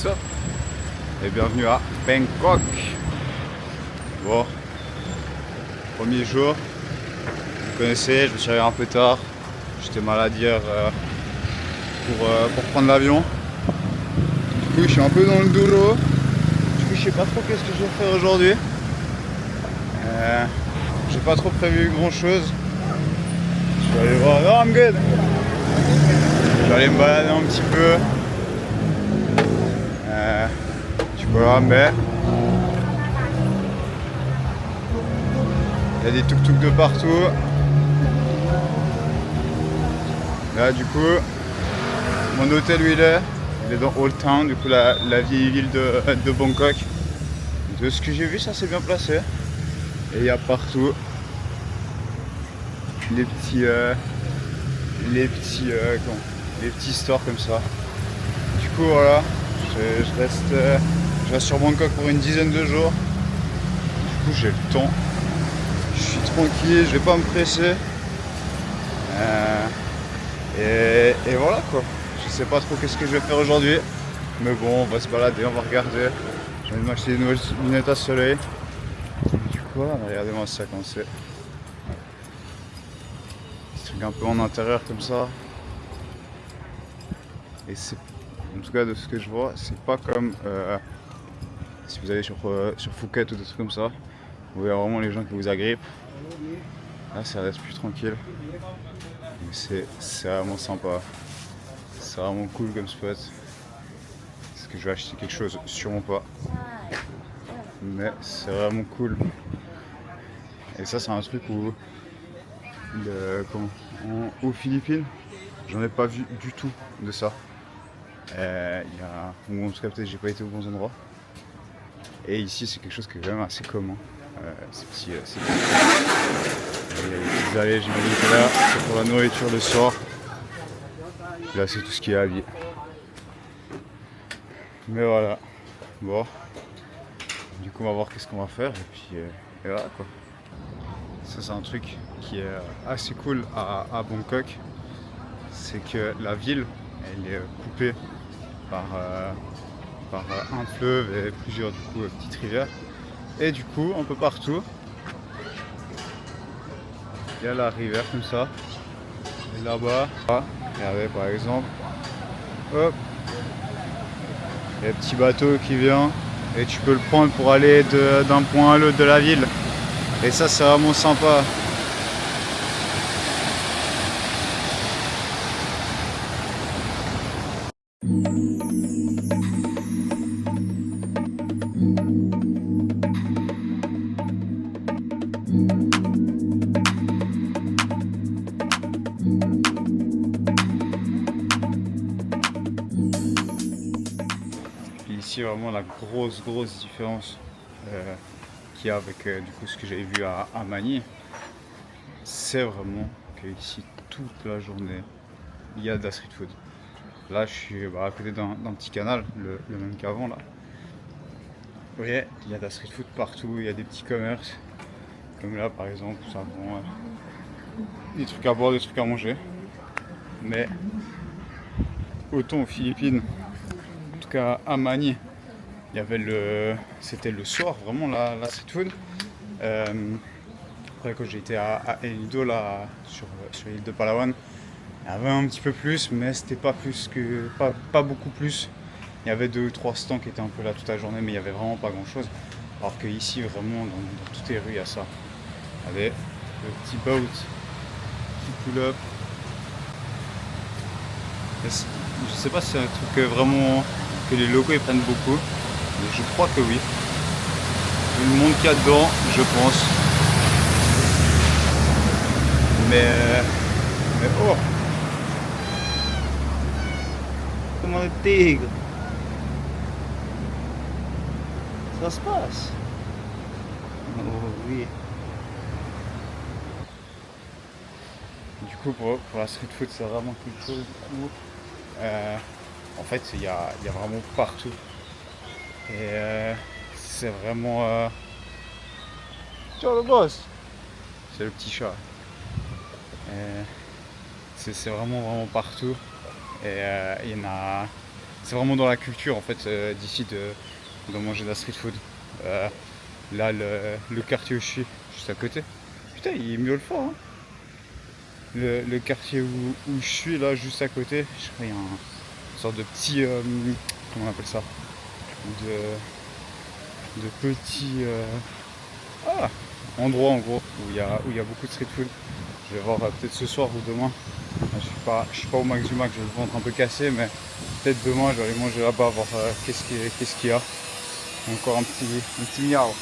what's up? Et bienvenue à Bangkok. Bon, premier jour, vous connaissez, je me suis réveillé un peu tard. J'étais malade hier pour prendre l'avion. Du coup, je suis un peu dans le douro. Du coup, je sais pas trop qu'est-ce que je vais faire aujourd'hui. J'ai pas trop prévu grand chose. Je vais aller voir. No, I'm good. Je vais aller me balader un petit peu. Du coup, là, mais il y a des tuk-tuk de partout. Là, du coup, mon hôtel où il est dans Old Town, du coup, la vieille ville de Bangkok. De ce que j'ai vu, ça s'est bien placé. Et il y a partout les petits stores comme ça. Du coup, voilà, je reste sur Bangkok pour une dizaine de jours. Du coup, j'ai le temps. Je suis tranquille, je vais pas me presser. Et voilà quoi. Je sais pas trop qu'est-ce que je vais faire aujourd'hui. Mais bon, on va se balader, on va regarder. J'ai envie de m'acheter des nouvelles lunettes à soleil. Du coup, regardez-moi ça comme c'est. Des trucs un peu en intérieur comme ça. Et c'est, en tout cas de ce que je vois, c'est pas comme si vous allez sur Phuket ou des trucs comme ça. Vous voyez vraiment les gens qui vous agrippent. Là, ça reste plus tranquille. Mais c'est vraiment sympa. C'est vraiment cool comme spot. Est-ce que je vais acheter quelque chose? Sûrement pas. Mais c'est vraiment cool. Et ça, c'est un truc où aux Philippines, j'en ai pas vu du tout de ça. Ou en tout cas, peut-être j'ai pas été aux bons endroits. Et ici, c'est quelque chose qui est quand même assez commun. Ces petits. Il y a des petites allées, j'imagine que là, c'est pour la nourriture le soir. Là, c'est tout ce qui est habillé. Mais voilà. Bon. Du coup, on va voir qu'est-ce qu'on va faire. Et puis, et voilà quoi. Ça, c'est un truc qui est assez cool à Bangkok. C'est que la ville, elle est coupée par un fleuve et plusieurs du coup, petites rivières. Et du coup, un peu partout, il y a la rivière comme ça. Et là-bas, regardez par exemple, hop, il y a un petit bateau qui vient et tu peux le prendre pour aller d'un point à l'autre de la ville. Et ça, c'est vraiment sympa. Ici, vraiment la grosse différence qu'il y a avec du coup ce que j'avais vu à Manille, c'est vraiment que ici toute la journée il y a de la street food. Là, je suis à côté d'un petit canal, le même qu'avant là. Vous voyez, il y a de la street food partout, il y a des petits commerces, comme là par exemple, ça vend des trucs à boire, des trucs à manger. Mais autant aux Philippines, en tout cas à Manille, il y avait c'était le soir vraiment la street food. Après quand j'ai été à El Nido là sur l'île de Palawan, il y avait un petit peu plus, mais c'était pas beaucoup plus. Il y avait 2 ou 3 stands qui étaient un peu là toute la journée, mais il y avait vraiment pas grand chose. Alors que ici vraiment dans toutes les rues il y a ça. Regardez, le petit boat qui pull up. Je sais pas si c'est un truc vraiment que les locaux ils prennent beaucoup, mais je crois que oui. Vu le monde qu'il y a dedans, je pense. Mais oh, comment le tigre, ça se passe. Oh oui. Du coup pour la street food c'est vraiment quelque chose où en fait il y a vraiment partout. Et c'est vraiment... Ciao le boss. C'est le petit chat. C'est vraiment partout. Et il y en a... c'est vraiment dans la culture en fait d'ici de manger de la street food. Là le quartier où je suis, juste à côté. Putain, il miaule fort, hein. Le quartier où je suis là, juste à côté, je crois qu'il y a une sorte de petit, comment on appelle ça, de petit endroit en gros où il y a beaucoup de street food. Je vais voir peut-être ce soir ou demain. Je suis pas au max du max, j'ai le ventre un peu cassé, mais peut-être demain je vais aller manger là-bas, voir qu'est-ce qu'il y a. Encore un petit miao.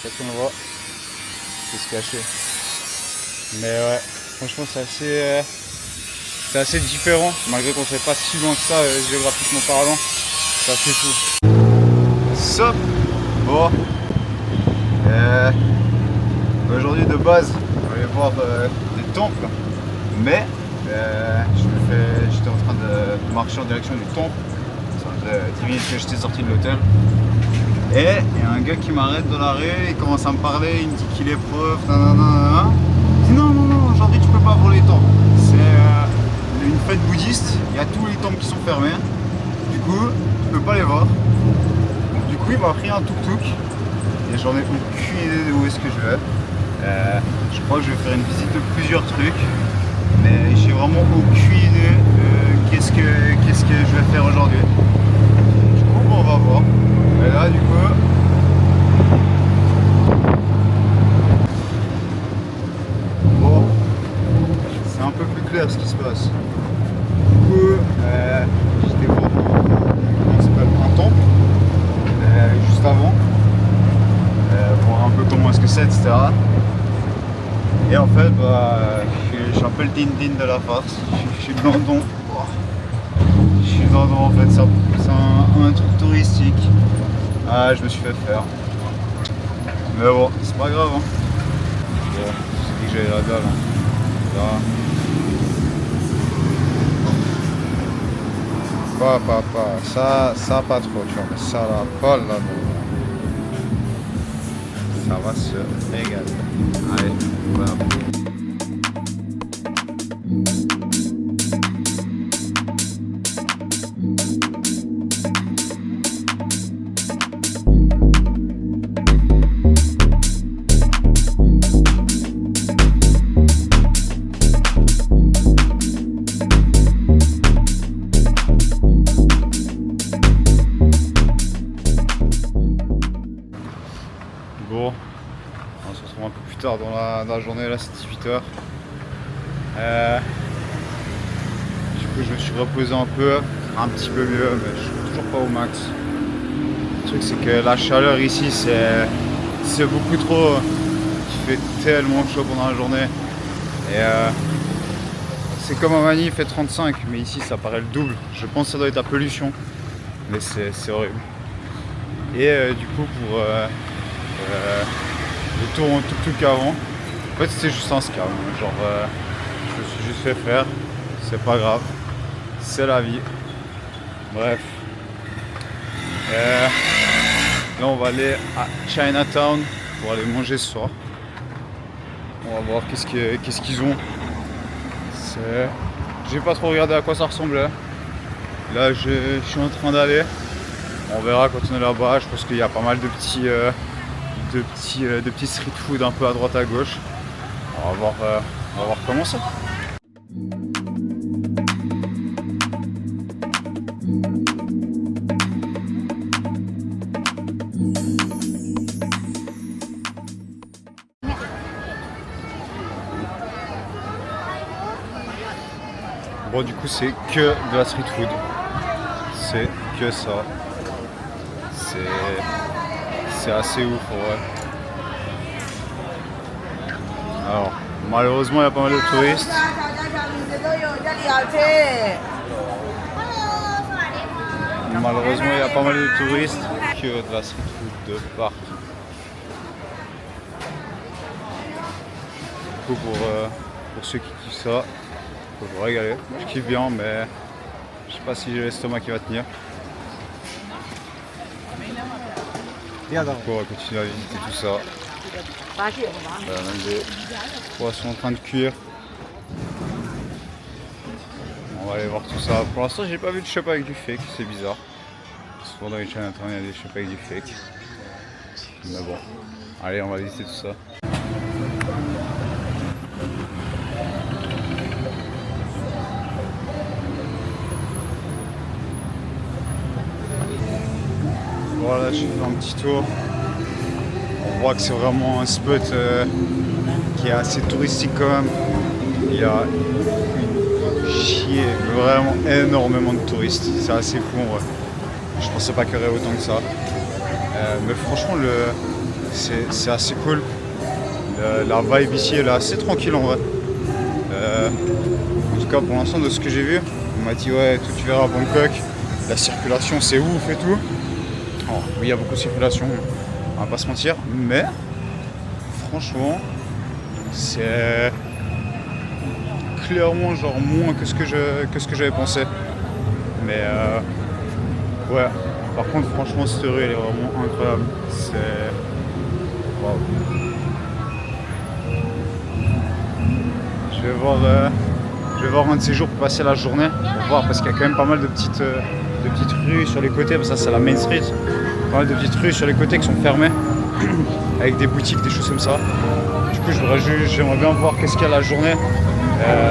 Peut-être qu'on le voit. C'est se cacher. Mais ouais, franchement c'est assez différent, malgré qu'on ne soit pas si loin que ça géographiquement parlant. C'est assez fou. Sup. Bon. Aujourd'hui de base, on va aller voir des temples. Mais j'étais en train de marcher en direction du temple. Ça faisait 10 minutes que j'étais sorti de l'hôtel. Et il y a un gars qui m'arrête dans la rue, il commence à me parler, il me dit qu'il est prof, nanana. Je dis non, aujourd'hui tu peux pas voir les temples. C'est une fête bouddhiste, il y a tous les temples qui sont fermés. Du coup, tu peux pas les voir. Donc, du coup, il m'a pris un tuk-tuk. Et j'en ai aucune idée de où est-ce que je vais. Je crois que je vais faire une visite de plusieurs trucs. Mais j'ai vraiment aucune idée de qu'est-ce que je vais faire aujourd'hui. Du coup, on va voir. Et là, du coup, bon, c'est un peu plus clair ce qui se passe. Du coup, j'étais voir un temple juste avant, voir un peu comment est-ce que c'est, etc. Et en fait, je suis un peu le din-din de la farce. Je suis dans le don. Je suis dans le don en fait, c'est un truc touristique. Ah, je me suis fait faire. Mais bon, c'est pas grave. Hein. Bon, je sais que j'allais la dalle. Hein. Ça pas trop, tu vois, mais ça là, pas là. Ça va se régaler. Allez, voilà. Bon, on se retrouve un peu plus tard dans la journée, là c'est 18h. Du coup je me suis reposé un petit peu mieux, mais je suis toujours pas au max. Le truc c'est que la chaleur ici c'est beaucoup trop, il fait tellement chaud pendant la journée. Et c'est comme à Manille, il fait 35, mais ici ça paraît le double. Je pense que ça doit être la pollution, mais c'est horrible. Et du coup pour le tour en tuk-tuk avant, en fait c'était juste un scam, genre je me suis juste fait faire, c'est pas grave, c'est la vie, bref. Là on va aller à Chinatown pour aller manger ce soir, on va voir qu'est-ce qu'ils ont. J'ai pas trop regardé à quoi ça ressemblait, là je suis en train d'aller, on verra quand on est là-bas. Je pense qu'il y a pas mal de petits street food un peu à droite à gauche. On va voir comment c'est. Bon, du coup c'est que de la street food, c'est que ça, c'est assez ouf en vrai. Alors malheureusement il y a pas mal de touristes. Malheureusement il y a pas mal de touristes que de la street food de partout. Du coup pour ceux qui kiffent ça, faut vous régaler. Je kiffe bien, mais je sais pas si j'ai l'estomac qui va tenir. Du coup, on va continuer à visiter tout ça. Même des poissons en train de cuire. On va va aller voir tout ça. Pour l'instant, j'ai pas vu de shop avec du fake, c'est bizarre. Souvent dans les Chinatown, il y a des shops avec du fake. Mais bon, allez, on va visiter tout ça. Voilà, j'ai fait un petit tour. On voit que c'est vraiment un spot qui est assez touristique quand même. Il y a vraiment énormément de touristes. C'est assez fou en vrai. Je pensais pas qu'il y aurait autant que ça. Mais franchement, c'est assez cool. La vibe ici elle est assez tranquille en vrai. En tout cas pour l'instant de ce que j'ai vu, on m'a dit ouais tout tu verras à Bangkok, la circulation c'est ouf et tout. Alors, oui il y a beaucoup de circulation, on va pas se mentir, mais franchement c'est clairement genre moins que ce que j'avais pensé. Mais ouais, par contre franchement cette rue elle est vraiment incroyable. C'est wow. Je vais voir un de ces jours pour passer la journée, pour voir parce qu'il y a quand même pas mal de petites rues sur les côtés, ça c'est la Main Street, pas mal de petites rues sur les côtés qui sont fermées, avec des boutiques, des choses comme ça. Du coup j'aimerais bien voir qu'est-ce qu'il y a la journée,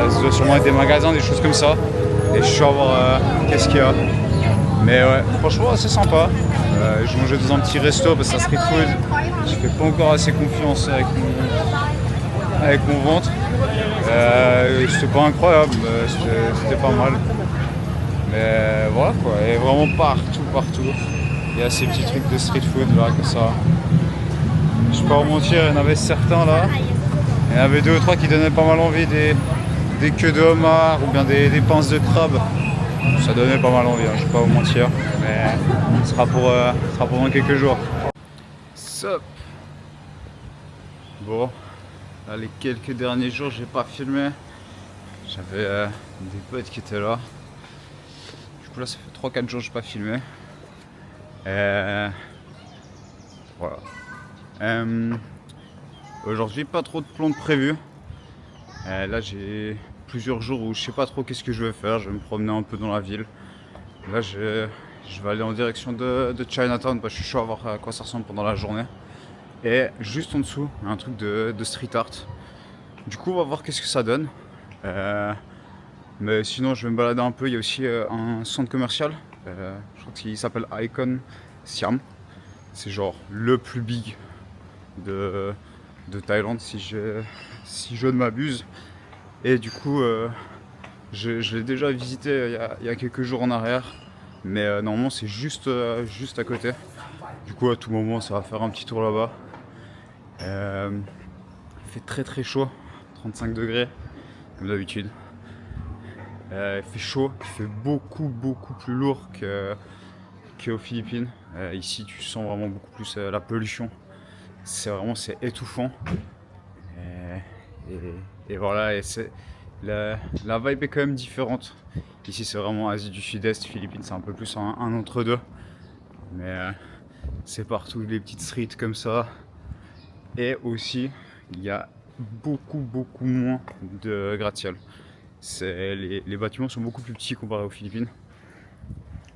ça doit sûrement être des magasins, des choses comme ça, et je suis à voir qu'est-ce qu'il y a. Mais ouais, franchement c'est sympa, je mangeais dans un petit resto parce que c'est street food, je fais pas encore assez confiance avec mon ventre. C'était pas incroyable, c'était pas mal. Mais voilà quoi, et vraiment partout. Il y a ces petits trucs de street food là, que ça. Je vais pas vous mentir, il y en avait certains là. Il y en avait 2 ou 3 qui donnaient pas mal envie, des queues de homard ou bien des pinces de crabe. Ça donnait pas mal envie, hein, je vais pas vous mentir. Mais ce sera pour dans quelques jours. Sup. Bon. Là, les quelques derniers jours, j'ai pas filmé. J'avais des potes qui étaient là. Du coup, là, ça fait 3-4 jours que j'ai pas filmé. Voilà. Aujourd'hui, pas trop de plans de prévus. Là, j'ai plusieurs jours où je sais pas trop qu'est-ce que je vais faire. Je vais me promener un peu dans la ville. Là, je vais aller en direction de Chinatown parce que je suis chaud à voir à quoi ça ressemble pendant la journée. Et juste en dessous, il y a un truc de street art. Du coup, on va voir qu'est-ce que ça donne. Mais sinon, je vais me balader un peu. Il y a aussi un centre commercial. Je crois qu'il s'appelle Icon Siam. C'est genre le plus big de Thaïlande, si je ne m'abuse. Et du coup, je l'ai déjà visité il y a quelques jours en arrière. Mais normalement, c'est juste à côté. Du coup, à tout moment, ça va faire un petit tour là-bas. Il fait très chaud, 35 degrés comme d'habitude. Il fait chaud, il fait beaucoup plus lourd qu'aux Philippines. Ici tu sens vraiment beaucoup plus la pollution. C'est étouffant. Et voilà, la vibe est quand même différente. Ici c'est vraiment Asie du Sud-Est, Philippines c'est un peu plus un entre-deux. Mais c'est partout les petites streets comme ça. Et aussi, il y a beaucoup moins de gratte-ciel. Les bâtiments sont beaucoup plus petits comparés aux Philippines.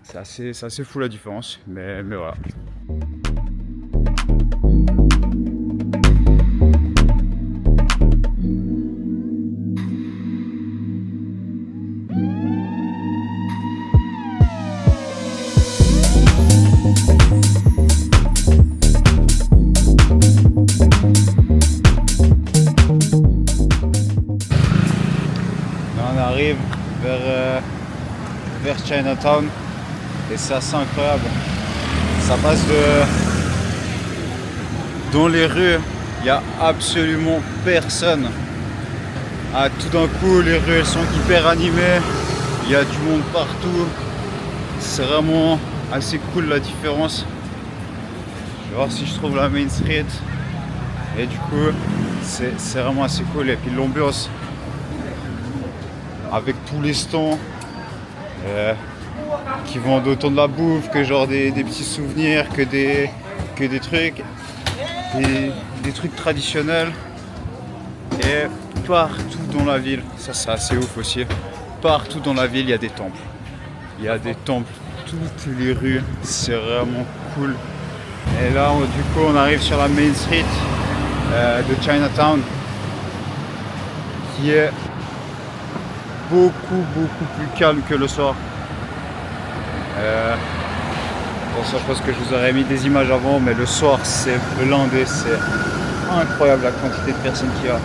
C'est assez fou la différence, mais voilà. Vers Chinatown et c'est assez incroyable. Ça passe dans les rues, il n'y a absolument personne. Tout d'un coup, les rues elles sont hyper animées, il y a du monde partout. C'est vraiment assez cool la différence. Je vais voir si je trouve la Main Street. Et du coup, c'est vraiment assez cool. Et puis l'ambiance avec tous les stands qui vendent autant de la bouffe que genre des petits souvenirs, que des trucs, des trucs traditionnels et partout dans la ville. Ça c'est assez ouf aussi. partout dans la ville, il y a des temples. Il y a des temples, toutes les rues, c'est vraiment cool. Et là, du coup, on arrive sur la Main Street de Chinatown, qui est beaucoup plus calme que le soir. Bon, ça, je pense que je vous aurais mis des images avant, mais le soir, c'est blindé, c'est incroyable la quantité de personnes qu'il y a.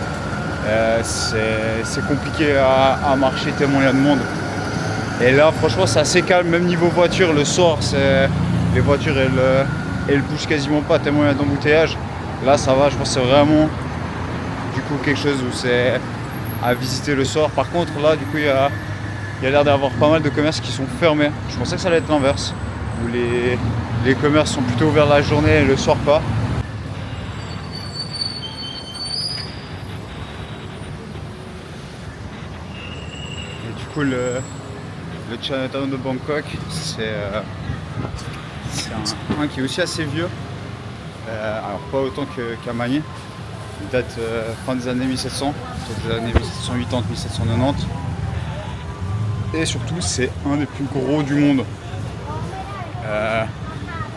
C'est compliqué à marcher tellement il y a de monde. Et là, franchement, c'est assez calme, même niveau voiture. Le soir, les voitures, elles bougent quasiment pas tellement il y a d'embouteillage. Là, ça va, je pense que c'est vraiment du coup quelque chose où c'est à visiter le soir. Par contre, là, du coup, il y a l'air d'avoir pas mal de commerces qui sont fermés. Je pensais que ça allait être l'inverse, où les commerces sont plutôt ouverts la journée et le soir pas. Et du coup, le Chinatown de Bangkok, c'est un qui est aussi assez vieux. Alors pas autant qu'à Manille. Il date fin des années 1700, des années 1780-1790. Et surtout, c'est un des plus gros du monde.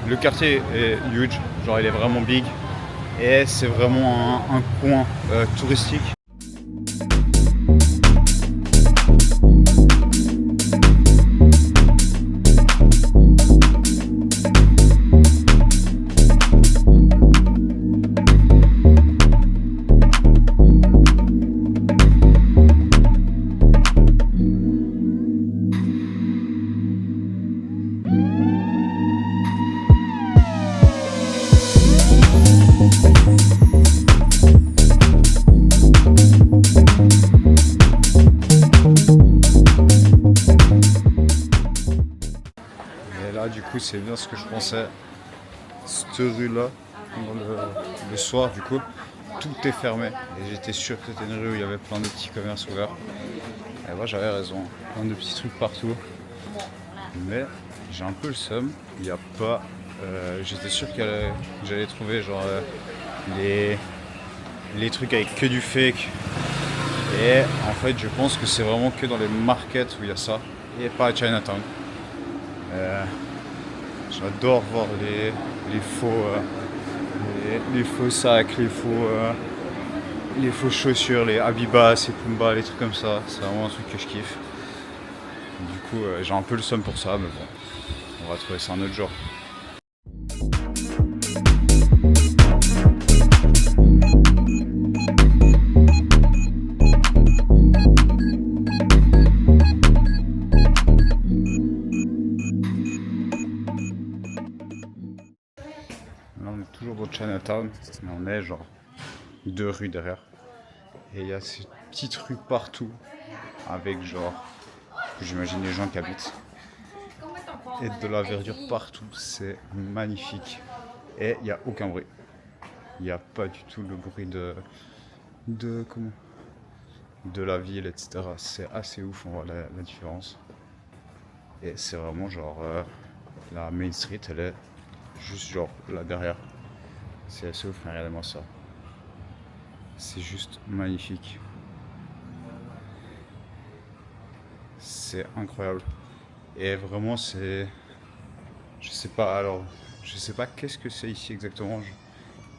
Le quartier est huge, genre il est vraiment big. Et c'est vraiment un coin touristique. Du coup, c'est bien ce que je pensais. Cette rue-là, le soir, du coup, tout est fermé. Et j'étais sûr que c'était une rue où il y avait plein de petits commerces ouverts. Et moi, j'avais raison. Plein de petits trucs partout. Mais j'ai un peu le seum. Il n'y a pas. J'étais sûr que j'allais trouver genre les trucs avec que du fake. Et en fait, je pense que c'est vraiment que dans les markets où il y a ça. Et pas à Chinatown. J'adore voir les faux sacs, les faux chaussures, les Habibas et Pumba, les trucs comme ça. C'est vraiment un truc que je kiffe. Du coup, j'ai un peu le seum pour ça, mais bon, on va trouver ça un autre jour. Là, on est toujours dans Chinatown, mais on est genre 2 rues derrière. Et il y a ces petites rues partout, avec genre, j'imagine les gens qui habitent. Et de la verdure partout, c'est magnifique. Et il n'y a aucun bruit. Il n'y a pas du tout le bruit de la ville, etc. C'est assez ouf, on voit la différence. Et c'est vraiment genre, la Main Street, elle est juste genre là derrière. C'est assez ouf, mais regardez-moi ça. C'est juste magnifique. C'est incroyable. Et vraiment, c'est... Je sais pas, alors... Je sais pas qu'est-ce que c'est ici exactement.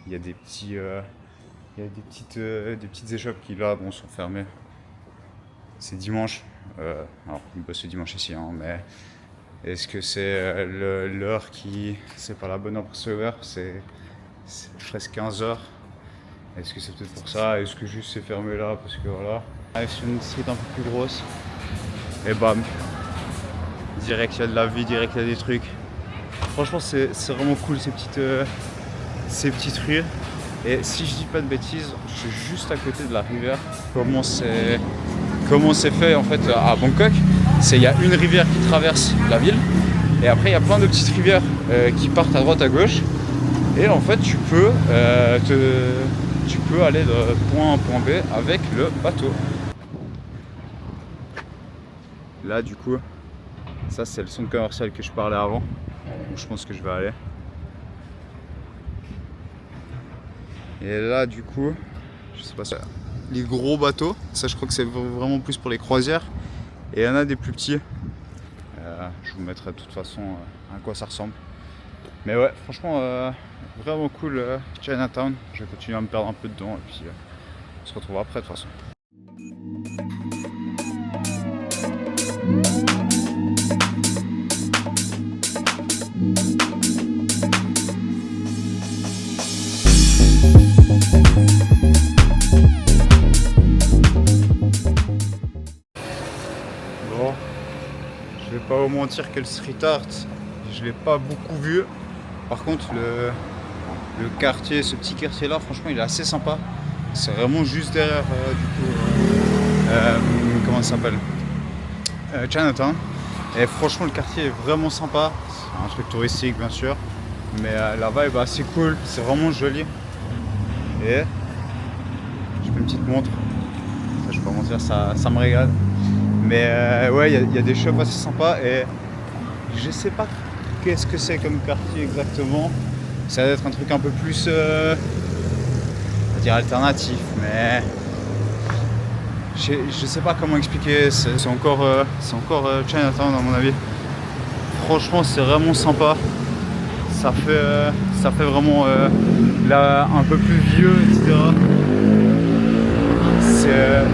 Il y a des petits... il y a des petites échoppes qui là, bon, sont fermées. C'est dimanche. Alors, on bosse ce dimanche ici, hein, mais... Est-ce que c'est l'heure qui... C'est pas la bonne heure pour se ouvrir, c'est presque 15 h. Est-ce que c'est peut-être pour ça? Est-ce que juste c'est fermé là? Parce que voilà. On arrive sur une street un peu plus grosse. Et bam. Direct, il y a de la vie, direct, il y a des trucs. Franchement, c'est vraiment cool ces petites rues. Et si je dis pas de bêtises, je suis juste à côté de la rivière. Comment c'est fait en fait à Bangkok? Il y a une rivière qui traverse la ville. Et après, il y a plein de petites rivières qui partent à droite, à gauche. Et en fait, tu peux aller de point A à point B avec le bateau. Là, du coup, ça c'est le centre commercial que je parlais avant, où je pense que je vais aller. Et là, du coup, je sais pas ça. Les gros bateaux, ça je crois que c'est vraiment plus pour les croisières. Et il y en a des plus petits. Je vous mettrai de toute façon à quoi ça ressemble. Mais ouais, franchement, vraiment cool Chinatown. Je vais continuer à me perdre un peu dedans et puis on se retrouve après de toute façon. Bon, je vais pas vous mentir que le street art, je l'ai pas beaucoup vu. Par contre, le quartier, ce petit quartier là, franchement, il est assez sympa. C'est vraiment juste derrière comment ça s'appelle, Chinatown. Et franchement, le quartier est vraiment sympa. C'est un truc touristique, bien sûr, mais la vibe est assez cool. C'est vraiment joli. Et je fais une petite montre. Ça, je peux pas mentir, ça me régale. Mais ouais, il y a des shops assez sympas et je sais pas qu'est-ce que c'est comme quartier exactement. Ça va être un truc un peu plus, on va dire alternatif, mais je sais pas comment expliquer. C'est encore Chinatown à mon avis. Franchement, c'est vraiment sympa. Ça fait vraiment là un peu plus vieux, etc.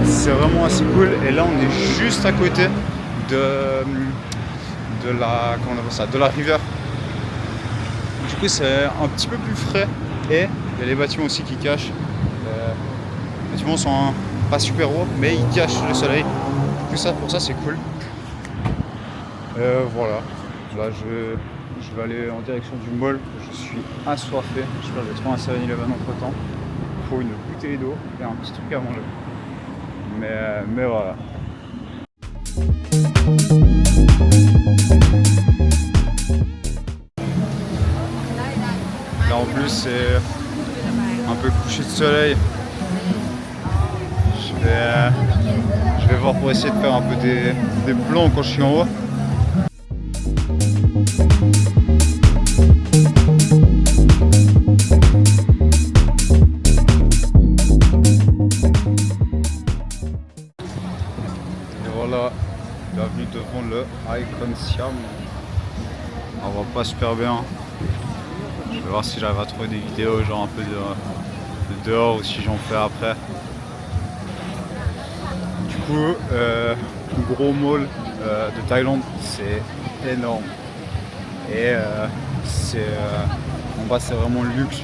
C'est vraiment assez cool. Et là, on est juste à côté de la, comment on appelle ça, de la rivière. Du coup, c'est un petit peu plus frais. Et il y a les bâtiments aussi qui cachent. Les bâtiments sont pas super hauts, mais ils cachent le soleil. Du coup, ça, pour ça, c'est cool. Voilà. Là, je vais aller en direction du mall. Je suis assoiffé. J'espère que je vais trouver un 7-Eleven entre temps. Il faut une bouteille d'eau et un petit truc à manger. Mais voilà. Là en plus c'est un peu couché de soleil. Je vais voir pour essayer de faire un peu des plans quand je suis en haut. Bienvenue devant le Icon Siam. On voit pas super bien. Je vais voir si j'arrive à trouver des vidéos genre un peu de dehors ou si j'en fais après. Du coup, le plus gros mall de Thaïlande, c'est énorme. Et en bas c'est vraiment luxe.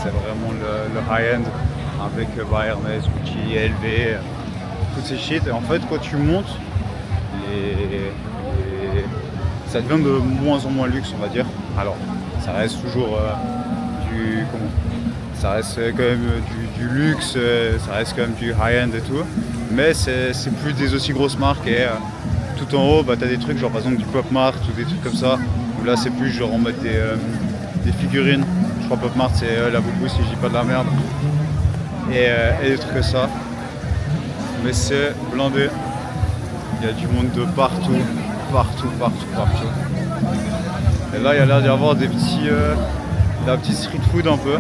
C'est vraiment le high-end avec Hermès, Gucci, LV. Toutes ces shit, et en fait quand tu montes ça devient de moins en moins luxe, on va dire. Alors ça reste toujours ça reste quand même du luxe, ça reste quand même du high-end et tout, mais c'est plus des aussi grosses marques. Et tout en haut t'as des trucs genre par exemple du Pop Mart ou des trucs comme ça, où là c'est plus genre en mode des figurines. Je crois Pop Mart c'est la boubou si je dis pas de la merde, et des trucs comme ça. Mais c'est blindé, il y a du monde de partout. Et là il y a l'air d'y avoir des petits de la petite street food un peu.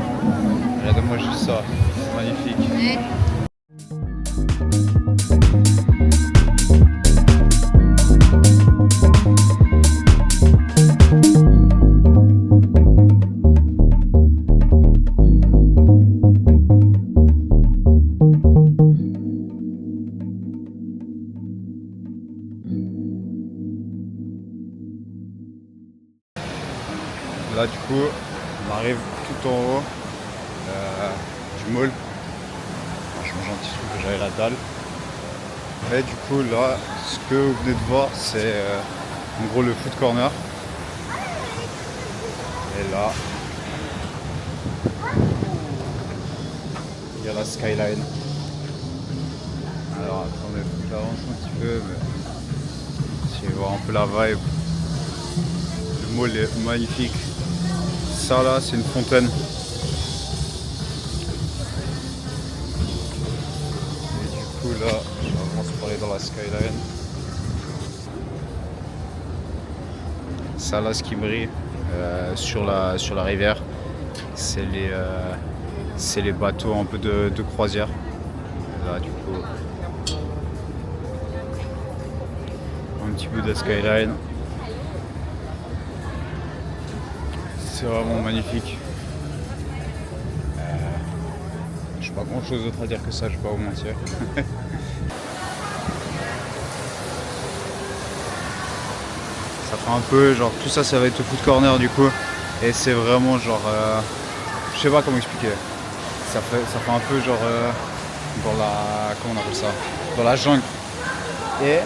Regardez-moi juste ça, magnifique. Là du coup on arrive tout en haut du mall. Je mange un petit truc que j'avais la dalle. Et du coup là ce que vous venez de voir c'est en gros le food corner. Et là il y a la skyline. Alors attendez, faut que j'avance un petit peu, mais essayez de voir un peu la vibe. Le mall est magnifique. Ça là c'est une fontaine. Et du coup là j'avance pour aller dans la skyline. Ça là ce qui brille sur la rivière, c'est les bateaux un peu de croisière. Et là du coup petit bout de skyline. C'est vraiment magnifique. Je n'ai pas grand chose d'autre à dire que ça, je vais pas vous mentir. Ça fait un peu genre tout ça, ça va être au food corner du coup. Et c'est vraiment genre. Je sais pas comment expliquer. Ça fait un peu genre dans la. Comment on appelle ça? Dans la jungle. Et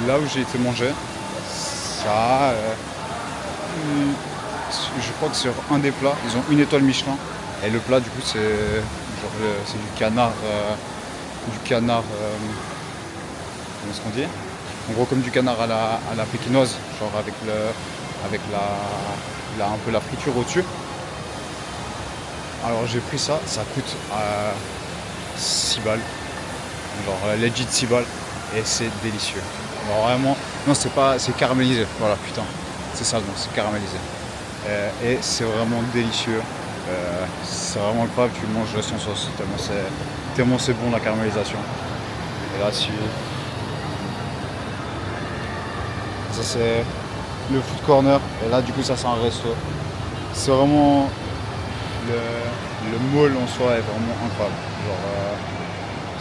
là où j'ai été manger, ça je crois que sur un des plats, ils ont une étoile Michelin. Et le plat du coup c'est genre c'est du canard. Comment est-ce qu'on dit? En gros comme du canard à la pékinoise, genre avec un peu la friture au-dessus. Alors j'ai pris ça, ça coûte 6 balles, genre legit 6 balles, et c'est délicieux. Alors vraiment, non c'est caramélisé, voilà putain, c'est ça le nom, c'est caramélisé. Et c'est vraiment délicieux, c'est vraiment incroyable, tu le manges sans sauce, tellement c'est bon la caramélisation. Et là si... Ça c'est le food corner, et là du coup ça c'est un resto. C'est vraiment... Le mall en soi est vraiment incroyable. Genre,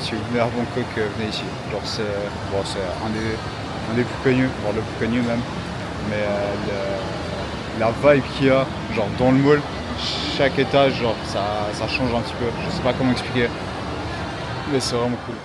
si vous venez à Bangkok, venez ici. Genre, c'est un des plus connus, voire le plus connu même. Mais la vibe qu'il y a, genre dans le mall, chaque étage, genre ça change un petit peu. Je sais pas comment expliquer, mais c'est vraiment cool.